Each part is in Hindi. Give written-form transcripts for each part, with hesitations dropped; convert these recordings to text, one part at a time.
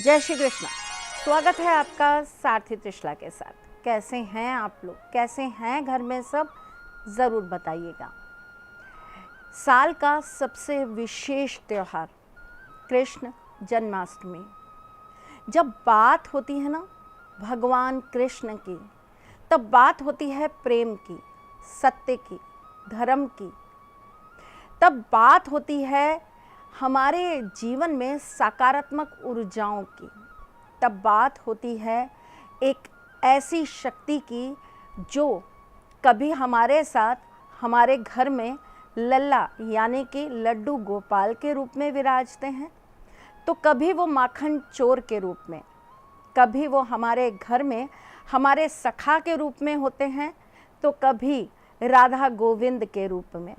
जय श्री कृष्ण। स्वागत है आपका सारथी त्रिशला के साथ। कैसे हैं आप लोग, कैसे हैं घर में सब, ज़रूर बताइएगा। साल का सबसे विशेष त्यौहार कृष्ण जन्माष्टमी। जब बात होती है ना भगवान कृष्ण की, तब बात होती है प्रेम की, सत्य की, धर्म की। तब बात होती है हमारे जीवन में सकारात्मक ऊर्जाओं की। तब बात होती है एक ऐसी शक्ति की जो कभी हमारे साथ हमारे घर में लल्ला यानी कि लड्डू गोपाल के रूप में विराजते हैं, तो कभी वो माखन चोर के रूप में, कभी वो हमारे घर में हमारे सखा के रूप में होते हैं, तो कभी राधा गोविंद के रूप में,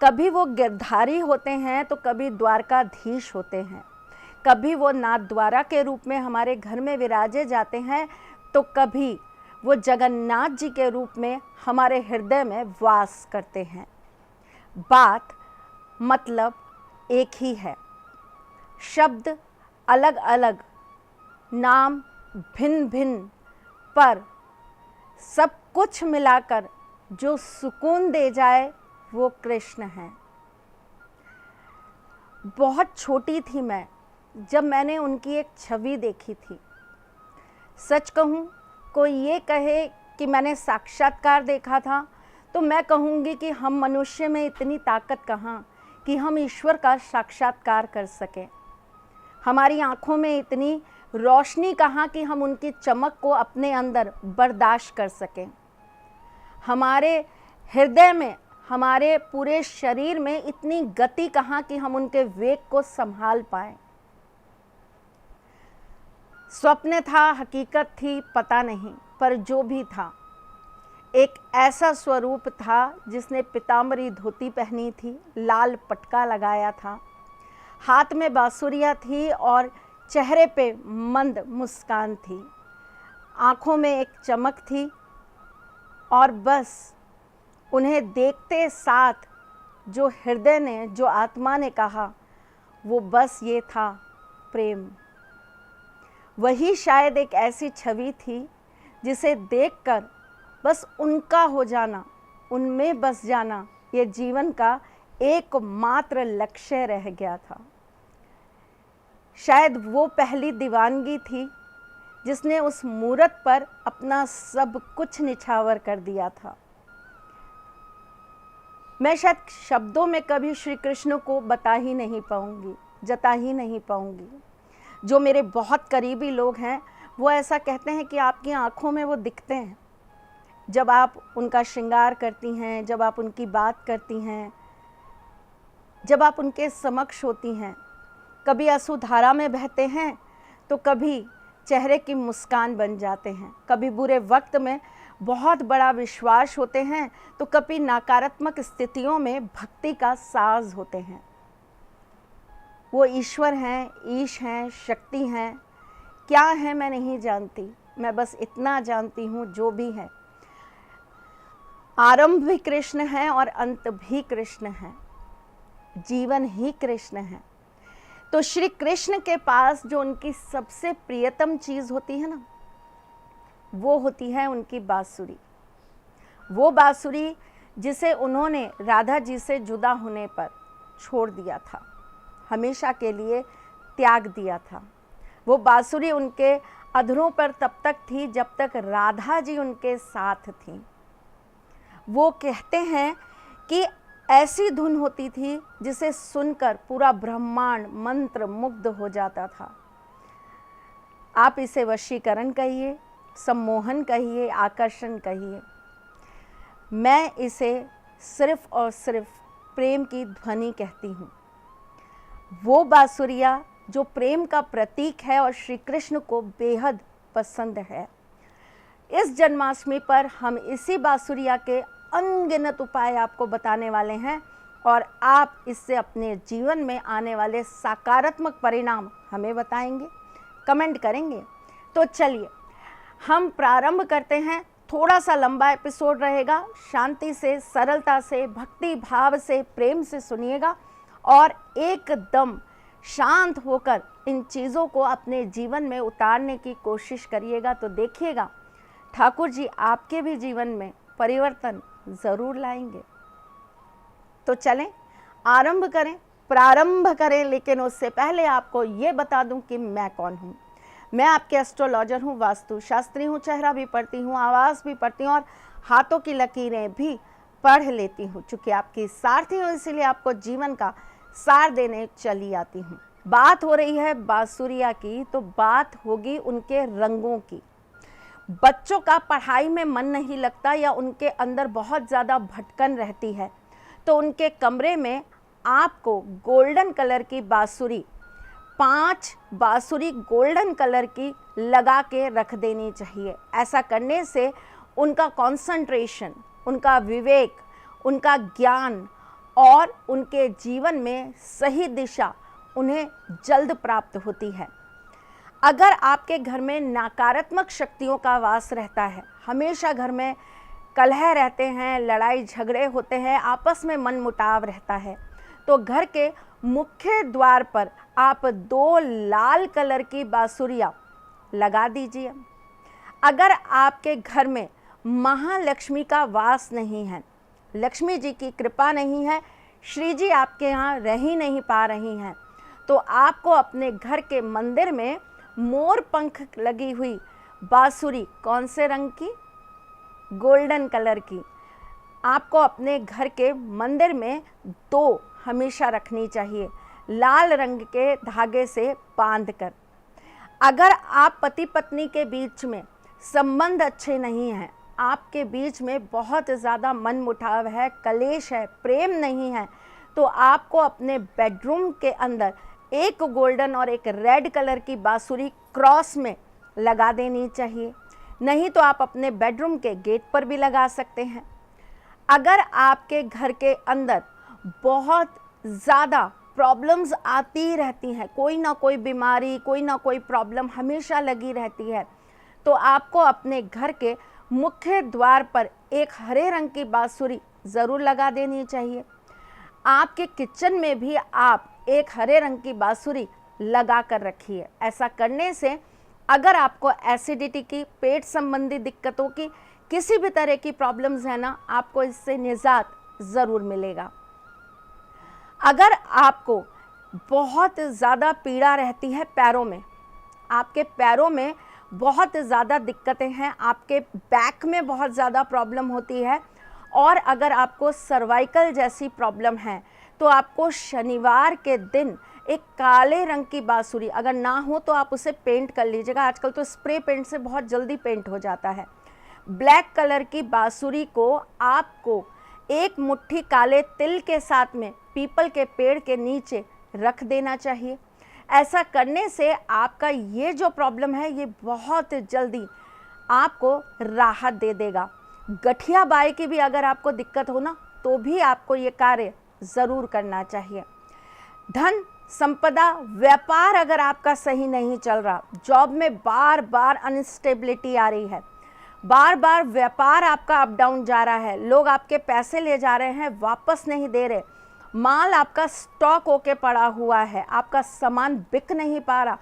कभी वो गिरधारी होते हैं तो कभी द्वारकाधीश होते हैं, कभी वो नाथ द्वारा के रूप में हमारे घर में विराजे जाते हैं, तो कभी वो जगन्नाथ जी के रूप में हमारे हृदय में वास करते हैं। बात मतलब एक ही है, शब्द अलग अलग, नाम भिन्न भिन्न, पर सब कुछ मिलाकर जो सुकून दे जाए वो कृष्ण हैं। बहुत छोटी थी मैं जब मैंने उनकी एक छवि देखी थी। सच कहूँ, कोई ये कहे कि मैंने साक्षात्कार देखा था तो मैं कहूँगी कि हम मनुष्य में इतनी ताकत कहाँ कि हम ईश्वर का साक्षात्कार कर सकें। हमारी आँखों में इतनी रोशनी कहाँ कि हम उनकी चमक को अपने अंदर बर्दाश्त कर सकें। हमारे हृदय में, हमारे पूरे शरीर में इतनी गति कहाँ कि हम उनके वेग को संभाल पाएं। स्वप्न था, हकीकत थी, पता नहीं, पर जो भी था, एक ऐसा स्वरूप था जिसने पीताम्बरी धोती पहनी थी, लाल पटका लगाया था, हाथ में बांसुरियाँ थी और चेहरे पे मंद मुस्कान थी, आँखों में एक चमक थी, और बस उन्हें देखते साथ जो हृदय ने, जो आत्मा ने कहा, वो बस ये था प्रेम। वही शायद एक ऐसी छवि थी जिसे देखकर बस उनका हो जाना, उनमें बस जाना, ये जीवन का एकमात्र लक्ष्य रह गया था। शायद वो पहली दीवानगी थी जिसने उस मूरत पर अपना सब कुछ निछावर कर दिया था। मैं शायद शब्दों में कभी श्री कृष्ण को बता ही नहीं पाऊंगी, जता ही नहीं पाऊंगी। जो मेरे बहुत करीबी लोग हैं वो ऐसा कहते हैं कि आपकी आंखों में वो दिखते हैं जब आप उनका श्रृंगार करती हैं, जब आप उनकी बात करती हैं, जब आप उनके समक्ष होती हैं। कभी आंसू धारा में बहते हैं तो कभी चेहरे की मुस्कान बन जाते हैं, कभी बुरे वक्त में बहुत बड़ा विश्वास होते हैं तो कभी नकारात्मक स्थितियों में भक्ति का साज होते हैं। वो ईश्वर हैं, ईश हैं, शक्ति हैं, क्या है मैं नहीं जानती। मैं बस इतना जानती हूँ, जो भी है आरंभ भी कृष्ण है और अंत भी कृष्ण है, जीवन ही कृष्ण है। तो श्री कृष्ण के पास जो उनकी सबसे प्रियतम चीज़ होती है ना, वो होती है उनकी बांसुरी। वो बांसुरी जिसे उन्होंने राधा जी से जुदा होने पर छोड़ दिया था, हमेशा के लिए त्याग दिया था। वो बांसुरी उनके अधरों पर तब तक थी जब तक राधा जी उनके साथ थी। वो कहते हैं कि ऐसी धुन होती थी जिसे सुनकर पूरा ब्रह्मांड मंत्र मुग्ध हो जाता था। आप इसे वशीकरण कहिए, सम्मोहन कहिए, आकर्षण कहिए, मैं इसे सिर्फ और सिर्फ प्रेम की ध्वनि कहती हूँ। वो बांसुरिया जो प्रेम का प्रतीक है और श्री कृष्ण को बेहद पसंद है। इस जन्माष्टमी पर हम इसी बांसुरिया के अनगिनत उपाय आपको बताने वाले हैं और आप इससे अपने जीवन में आने वाले सकारात्मक परिणाम हमें बताएंगे, कमेंट करेंगे। तो चलिए हम प्रारंभ करते हैं। थोड़ा सा लंबा एपिसोड रहेगा, शांति से, सरलता से, भक्ति भाव से, प्रेम से सुनिएगा और एकदम शांत होकर इन चीज़ों को अपने जीवन में उतारने की कोशिश करिएगा तो देखिएगा ठाकुर जी आपके भी जीवन में परिवर्तन ज़रूर लाएंगे। तो चलें प्रारंभ करें, लेकिन उससे पहले आपको ये बता दूं कि मैं कौन हूँ। मैं आपके एस्ट्रोलॉजर हूँ, वास्तु शास्त्री हूँ, चेहरा भी पढ़ती हूँ, आवाज़ भी पढ़ती हूँ और हाथों की लकीरें भी पढ़ लेती हूँ। चूँकि आपकी सारथी हूँ इसीलिए आपको जीवन का सार देने चली आती हूँ। बात हो रही है बांसुरिया की, तो बात होगी उनके रंगों की। बच्चों का पढ़ाई में मन नहीं लगता या उनके अंदर बहुत ज़्यादा भटकन रहती है, तो उनके कमरे में आपको गोल्डन कलर की बांसुरी, 5 बांसुरी गोल्डन कलर की लगा के रख देनी चाहिए। ऐसा करने से उनका कंसंट्रेशन, उनका विवेक, उनका ज्ञान और उनके जीवन में सही दिशा उन्हें जल्द प्राप्त होती है। अगर आपके घर में नकारात्मक शक्तियों का वास रहता है, हमेशा घर में कलह रहते हैं, लड़ाई झगड़े होते हैं, आपस में मनमुटाव रहता है, तो घर के मुख्य द्वार पर आप 2 लाल कलर की बांसुरियाँ लगा दीजिए। अगर आपके घर में महालक्ष्मी का वास नहीं है, लक्ष्मी जी की कृपा नहीं है, श्री जी आपके यहाँ रह ही नहीं पा रही हैं, तो आपको अपने घर के मंदिर में मोर पंख लगी हुई बांसुरी, कौन से रंग की? गोल्डन कलर की, आपको अपने घर के मंदिर में 2 हमेशा रखनी चाहिए, लाल रंग के धागे से बांधकर। अगर आप पति पत्नी के बीच में संबंध अच्छे नहीं हैं, आपके बीच में बहुत ज़्यादा मनमुटाव है, कलेश है, प्रेम नहीं है, तो आपको अपने बेडरूम के अंदर एक गोल्डन और एक रेड कलर की बांसुरी क्रॉस में लगा देनी चाहिए। नहीं तो आप अपने बेडरूम के गेट पर भी लगा सकते हैं। अगर आपके घर के अंदर बहुत ज़्यादा प्रॉब्लम्स आती रहती हैं, कोई ना कोई बीमारी, कोई ना कोई प्रॉब्लम हमेशा लगी रहती है, तो आपको अपने घर के मुख्य द्वार पर एक हरे रंग की बांसुरी ज़रूर लगा देनी चाहिए। आपके किचन में भी आप एक हरे रंग की बांसुरी लगा कर रखिए। ऐसा करने से अगर आपको एसिडिटी की, पेट संबंधी दिक्कतों की, किसी भी तरह की प्रॉब्लम्स है ना, आपको इससे निजात ज़रूर मिलेगा। अगर आपको बहुत ज़्यादा पीड़ा रहती है पैरों में, आपके पैरों में बहुत ज़्यादा दिक्कतें हैं, आपके बैक में बहुत ज़्यादा प्रॉब्लम होती है, और अगर आपको सर्वाइकल जैसी प्रॉब्लम है, तो आपको शनिवार के दिन एक काले रंग की बांसुरी, अगर ना हो तो आप उसे पेंट कर लीजिएगा, आजकल तो स्प्रे पेंट से बहुत जल्दी पेंट हो जाता है। ब्लैक कलर की बांसुरी को आपको एक मुट्ठी काले तिल के साथ में पीपल के पेड़ के नीचे रख देना चाहिए। ऐसा करने से आपका ये जो प्रॉब्लम है ये बहुत जल्दी आपको राहत दे देगा। गठिया बाई की भी अगर आपको दिक्कत हो ना, तो भी आपको ये कार्य ज़रूर करना चाहिए। धन संपदा, व्यापार अगर आपका सही नहीं चल रहा, जॉब में बार बार अनस्टेबिलिटी आ रही है, बार बार व्यापार आपका अप डाउन जा रहा है, लोग आपके पैसे ले जा रहे हैं, वापस नहीं दे रहे, माल आपका स्टॉक होके पड़ा हुआ है, आपका सामान बिक नहीं पा रहा,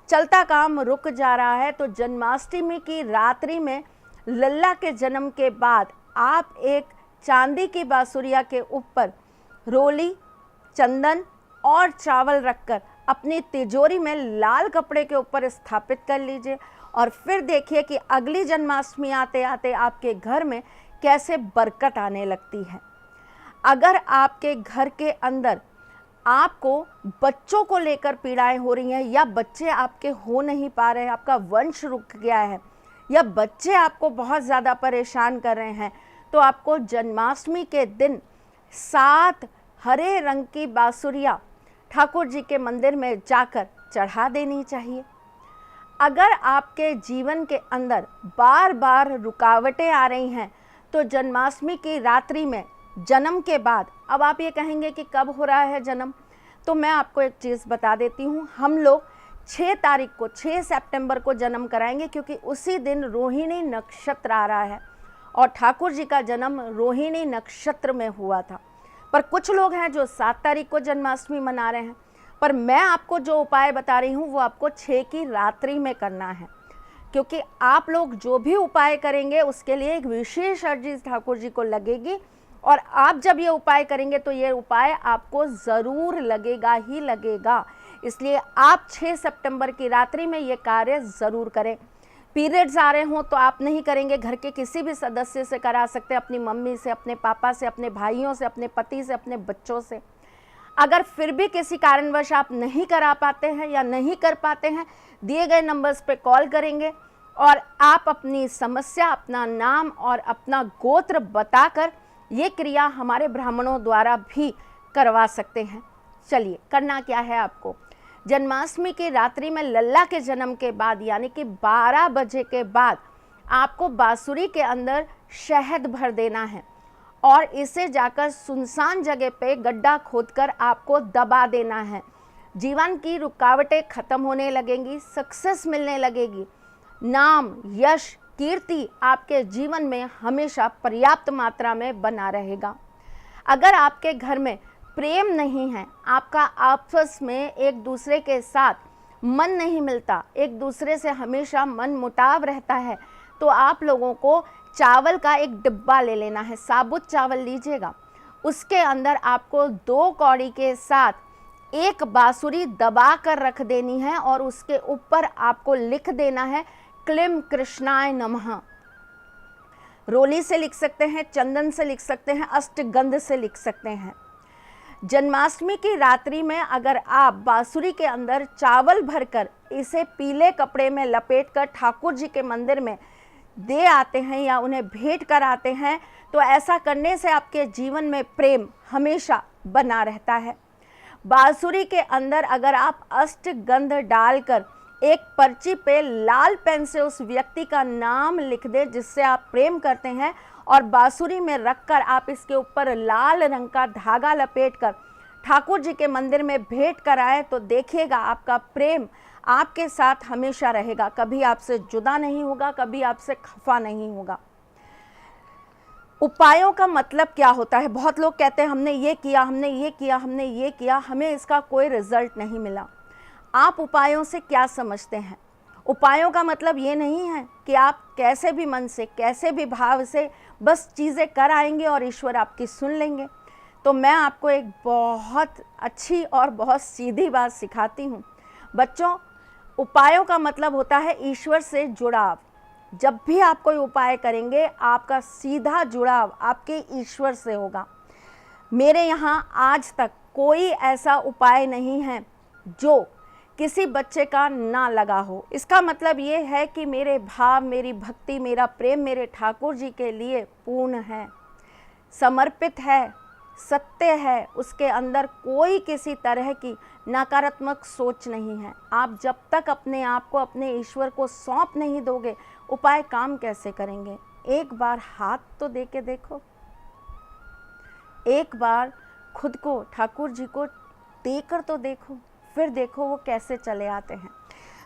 चलता काम रुक जा रहा है, तो जन्माष्टमी की रात्रि में लल्ला के जन्म के बाद आप एक चांदी की बांसुरिया के ऊपर रोली, चंदन और चावल रखकर अपनी तिजोरी में लाल कपड़े के ऊपर स्थापित कर लीजिए, और फिर देखिए कि अगली जन्माष्टमी आते आते आपके घर में कैसे बरकत आने लगती है। अगर आपके घर के अंदर आपको बच्चों को लेकर पीड़ाएं हो रही हैं, या बच्चे आपके हो नहीं पा रहे हैं, आपका वंश रुक गया है, या बच्चे आपको बहुत ज़्यादा परेशान कर रहे हैं, तो आपको जन्माष्टमी के दिन 7 हरे रंग की बांसुरियाँ ठाकुर जी के मंदिर में जाकर चढ़ा देनी चाहिए। अगर आपके जीवन के अंदर बार बार रुकावटें आ रही हैं, तो जन्माष्टमी की रात्रि में जन्म के बाद, अब आप ये कहेंगे कि कब हो रहा है जन्म, तो मैं आपको एक चीज़ बता देती हूँ। हम लोग 6 तारीख को, 6 सितंबर को जन्म कराएंगे, क्योंकि उसी दिन रोहिणी नक्षत्र आ रहा है, और ठाकुर जी का जन्म रोहिणी नक्षत्र में हुआ था। पर कुछ लोग हैं जो 7 तारीख को जन्माष्टमी मना रहे हैं, पर मैं आपको जो उपाय बता रही हूँ वो आपको 6 की रात्रि में करना है, क्योंकि आप लोग जो भी उपाय करेंगे उसके लिए एक विशेष अर्जी ठाकुर जी को लगेगी, और आप जब ये उपाय करेंगे तो ये उपाय आपको ज़रूर लगेगा ही लगेगा। इसलिए आप 6 सितंबर की रात्रि में ये कार्य ज़रूर करें। पीरियड्स आ रहे हों तो आप नहीं करेंगे, घर के किसी भी सदस्य से करा सकते हैं, अपनी मम्मी से, अपने पापा से, अपने भाइयों से, अपने पति से, अपने बच्चों से। अगर फिर भी किसी कारणवश आप नहीं करा पाते हैं या नहीं कर पाते हैं, दिए गए नंबर्स पे कॉल करेंगे और आप अपनी समस्या, अपना नाम और अपना गोत्र बताकर ये क्रिया हमारे ब्राह्मणों द्वारा भी करवा सकते हैं। चलिए, करना क्या है आपको, जन्माष्टमी की रात्रि में लल्ला के जन्म के बाद यानी कि 12 बजे के बाद आपको बांसुरी के अंदर शहद भर देना है और इसे जाकर सुनसान जगह पे गड्ढा खोदकर आपको दबा देना है। जीवन की रुकावटें खत्म होने लगेंगी, सक्सेस मिलने लगेगी, नाम, यश, कीर्ति आपके जीवन में हमेशा पर्याप्त मात्रा में बना रहेगा। अगर आपके घर में प्रेम नहीं है, आपका आपस में एक दूसरे के साथ मन नहीं मिलता, एक दूसरे से हमेशा मन मुटाव रहता है, तो आप लोगों को चावल का एक डिब्बा ले लेना है, साबुत चावल लीजिएगा। उसके अंदर आपको 2 कौड़ी के साथ एक बांसुरी दबा कर रख देनी है और उसके ऊपर आपको लिख देना है क्लीं कृष्णाय नमः। रोली से लिख सकते हैं, चंदन से लिख सकते हैं, अष्टगंध से लिख सकते हैं। जन्माष्टमी की रात्रि में अगर आप बांसुरी के अंदर चावल भरकर इसे पीले कपड़े में लपेटकर ठाकुर जी के मंदिर में दे आते हैं या उन्हें भेंट कर आते हैं, तो ऐसा करने से आपके जीवन में प्रेम हमेशा बना रहता है। बांसुरी के अंदर अगर आप अष्टगंध डालकर एक पर्ची पे लाल पेन से उस व्यक्ति का नाम लिख दें जिससे आप प्रेम करते हैं, और बांसुरी में रखकर आप इसके ऊपर लाल रंग का धागा लपेटकर ठाकुर जी के मंदिर में भेंट कराएं, तो देखिएगा आपका प्रेम आपके साथ हमेशा रहेगा, कभी आपसे जुदा नहीं होगा, कभी आपसे खफा नहीं होगा। उपायों का मतलब क्या होता है? बहुत लोग कहते हैं हमने ये किया, हमने ये किया, हमने ये किया, हमें इसका कोई रिजल्ट नहीं मिला। आप उपायों से क्या समझते हैं? उपायों का मतलब ये नहीं है कि आप कैसे भी मन से, कैसे भी भाव से बस चीज़ें कर आएंगे और ईश्वर आपकी सुन लेंगे। तो मैं आपको एक बहुत अच्छी और बहुत सीधी बात सिखाती हूँ बच्चों। उपायों का मतलब होता है ईश्वर से जुड़ाव। जब भी आप कोई उपाय करेंगे, आपका सीधा जुड़ाव आपके ईश्वर से होगा। मेरे यहाँ आज तक कोई ऐसा उपाय नहीं है जो किसी बच्चे का ना लगा हो। इसका मतलब ये है कि मेरे भाव, मेरी भक्ति, मेरा प्रेम मेरे ठाकुर जी के लिए पूर्ण है, समर्पित है, सत्य है, उसके अंदर कोई किसी तरह की नकारात्मक सोच नहीं है। आप जब तक अपने आप को, अपने ईश्वर को सौंप नहीं दोगे, उपाय काम कैसे करेंगे? एक बार हाथ तो दे के देखो, एक बार खुद को ठाकुर जी को देकर तो देखो, फिर देखो वो कैसे चले आते हैं।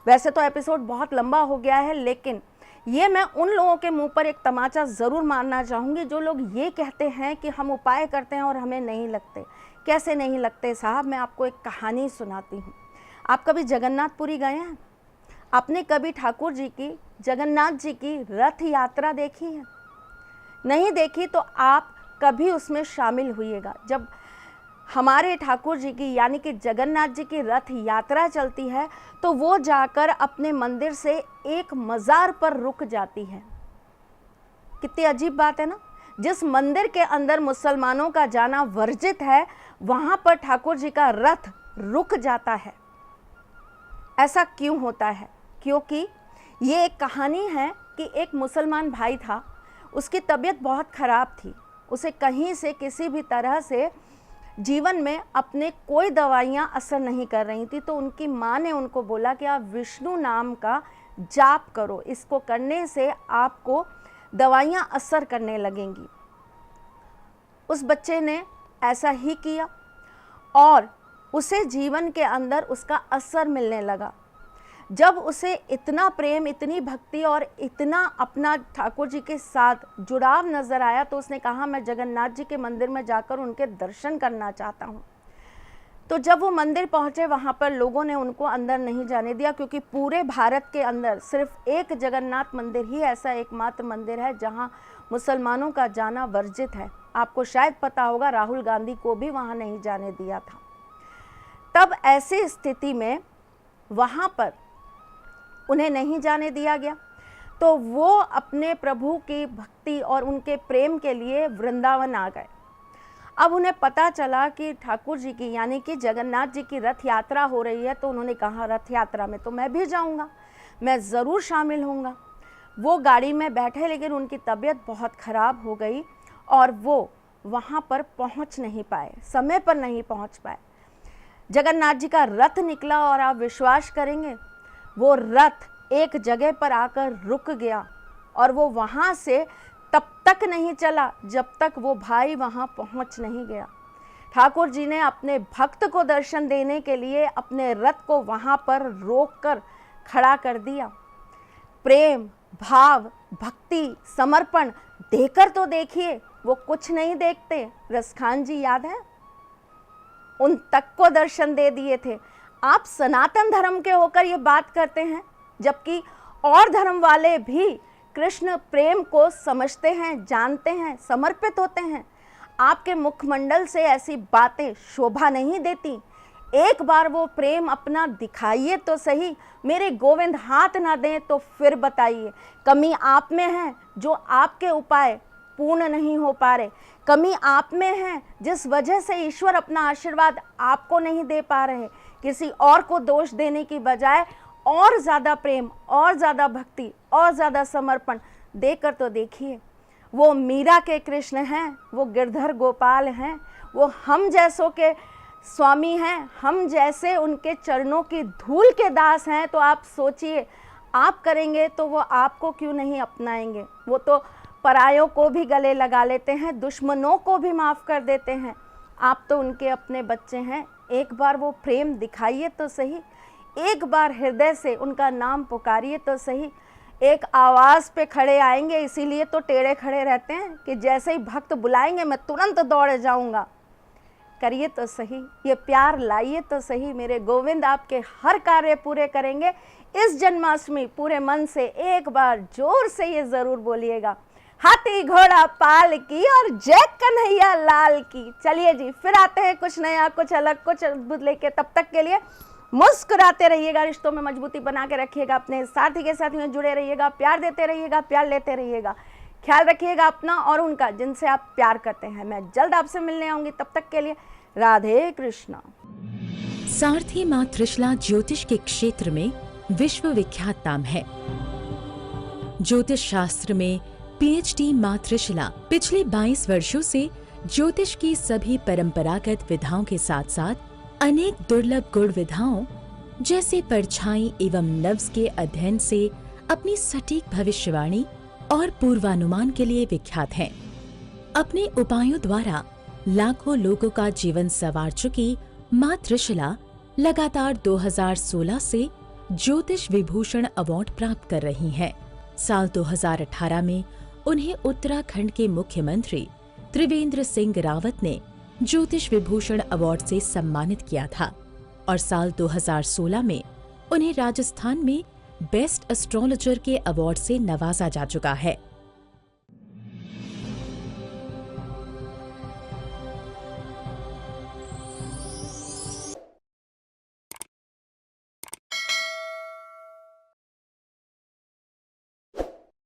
वैसे तो एपिसोड बहुत लंबा हो गया है, लेकिन ये मैं उन लोगों के मुंह पर एक तमाचा ज़रूर मारना चाहूँगी जो लोग ये कहते हैं कि हम उपाय करते हैं और हमें नहीं लगते। कैसे नहीं लगते साहब? मैं आपको एक कहानी सुनाती हूँ। आप कभी जगन्नाथपुरी गए हैं? आपने कभी ठाकुर जी की, जगन्नाथ जी की रथ यात्रा देखी है? नहीं देखी तो आप कभी उसमें शामिल हुइएगा। जब हमारे ठाकुर जी की यानी कि जगन्नाथ जी की रथ यात्रा चलती है तो वो जाकर अपने मंदिर से एक मज़ार पर रुक जाती है। कितनी अजीब बात है ना। जिस मंदिर के अंदर मुसलमानों का जाना वर्जित है, वहाँ पर ठाकुर जी का रथ रुक जाता है। ऐसा क्यों होता है? क्योंकि ये एक कहानी है कि एक मुसलमान भाई था, उसकी तबीयत बहुत ख़राब थी, उसे कहीं से किसी भी तरह से जीवन में अपने कोई दवाइयाँ असर नहीं कर रही थी। तो उनकी माँ ने उनको बोला कि आप विष्णु नाम का जाप करो, इसको करने से आपको दवाइयाँ असर करने लगेंगी। उस बच्चे ने ऐसा ही किया और उसे जीवन के अंदर उसका असर मिलने लगा। जब उसे इतना प्रेम, इतनी भक्ति और इतना अपना ठाकुर जी के साथ जुड़ाव नज़र आया तो उसने कहा मैं जगन्नाथ जी के मंदिर में जाकर उनके दर्शन करना चाहता हूँ। तो जब वो मंदिर पहुंचे वहां पर लोगों ने उनको अंदर नहीं जाने दिया, क्योंकि पूरे भारत के अंदर सिर्फ एक जगन्नाथ मंदिर ही ऐसा एकमात्र मंदिर है जहां मुसलमानों का जाना वर्जित है। आपको शायद पता होगा राहुल गांधी को भी वहां नहीं जाने दिया था। तब ऐसी स्थिति में वहां पर उन्हें नहीं जाने दिया गया, तो वो अपने प्रभु की भक्ति और उनके प्रेम के लिए वृंदावन आ गए। अब उन्हें पता चला कि ठाकुर जी की यानी कि जगन्नाथ जी की रथ यात्रा हो रही है, तो उन्होंने कहा रथ यात्रा में तो मैं भी जाऊंगा, मैं ज़रूर शामिल होऊंगा। वो गाड़ी में बैठे, लेकिन उनकी तबीयत बहुत ख़राब हो गई और वो वहाँ पर पहुँच नहीं पाए, समय पर नहीं पहुँच पाए। जगन्नाथ जी का रथ निकला और आप विश्वास करेंगे वो रथ एक जगह पर आकर रुक गया और वो वहाँ से तब तक नहीं चला जब तक वो भाई वहाँ पहुँच नहीं गया। ठाकुर जी ने अपने भक्त को दर्शन देने के लिए अपने रथ को वहाँ पर रोककर खड़ा कर दिया। प्रेम, भाव, भक्ति, समर्पण देकर तो देखिए, वो कुछ नहीं देखते। रसखान जी याद है, उन तक को दर्शन दे दिए थे। आप सनातन धर्म के होकर ये बात करते हैं, जबकि और धर्म वाले भी कृष्ण प्रेम को समझते हैं, जानते हैं, समर्पित होते हैं। आपके मुखमंडल से ऐसी बातें शोभा नहीं देती। एक बार वो प्रेम अपना दिखाइए तो सही। मेरे गोविंद हाथ ना दें तो फिर बताइए, कमी आप में है जो आपके उपाय पूर्ण नहीं हो पा रहे। कमी आप में है जिस वजह से ईश्वर अपना आशीर्वाद आपको नहीं दे पा रहे। किसी और को दोष देने की बजाय और ज़्यादा प्रेम, और ज़्यादा भक्ति, और ज़्यादा समर्पण देकर तो देखिए। वो मीरा के कृष्ण हैं, वो गिरधर गोपाल हैं, वो हम जैसों के स्वामी हैं, हम जैसे उनके चरणों की धूल के दास हैं। तो आप सोचिए, आप करेंगे तो वो आपको क्यों नहीं अपनाएंगे। वो तो परायों को भी गले लगा लेते हैं, दुश्मनों को भी माफ़ कर देते हैं। आप तो उनके अपने बच्चे हैं। एक बार वो प्रेम दिखाइए तो सही, एक बार हृदय से उनका नाम पुकारिए तो सही। एक आवाज़ पे खड़े आएंगे, इसीलिए तो टेढ़े खड़े रहते हैं कि जैसे ही भक्त बुलाएंगे मैं तुरंत दौड़ जाऊंगा। करिए तो सही, ये प्यार लाइए तो सही। मेरे गोविंद आपके हर कार्य पूरे करेंगे। इस जन्माष्टमी पूरे मन से एक बार जोर से ये ज़रूर बोलिएगा, हाथी घोड़ा पाल की और जय कन्हैया लाल की। चलिए जी, फिर आते हैं कुछ नया, कुछ अलग, कुछ अद्भुत लेके। तब तक के लिए मुस्कुराते रहिएगा, रिश्तों में मजबूती बना के रखिएगा, अपने साथी के साथ में जुड़े रहिएगा, प्यार देते रहिएगा, प्यार लेते रहिएगा। ख्याल रखिएगा अपना और उनका जिनसे आप प्यार करते हैं। मैं जल्द आपसे मिलने आऊंगी, तब तक के लिए राधे कृष्णा। सारथी मां त्रिशला ज्योतिष के क्षेत्र में विश्व विख्यात नाम है। ज्योतिष शास्त्र में पीएचडी मां त्रिशला पिछले 22 वर्षों से ज्योतिष की सभी परंपरागत विधाओं के साथ साथ अनेक दुर्लभ गुण विधाओं जैसे परछाई एवं नव्स के अध्ययन से अपनी सटीक भविष्यवाणी और पूर्वानुमान के लिए विख्यात हैं। अपने उपायों द्वारा लाखों लोगों का जीवन संवार चुकी मां त्रिशला लगातार 2016 से ज्योतिष विभूषण अवार्ड प्राप्त कर रही हैं। साल 2018 में उन्हें उत्तराखंड के मुख्यमंत्री त्रिवेंद्र सिंह रावत ने ज्योतिष विभूषण अवार्ड से सम्मानित किया था और साल 2016 में उन्हें राजस्थान में बेस्ट एस्ट्रोलॉजर के अवार्ड से नवाजा जा चुका है।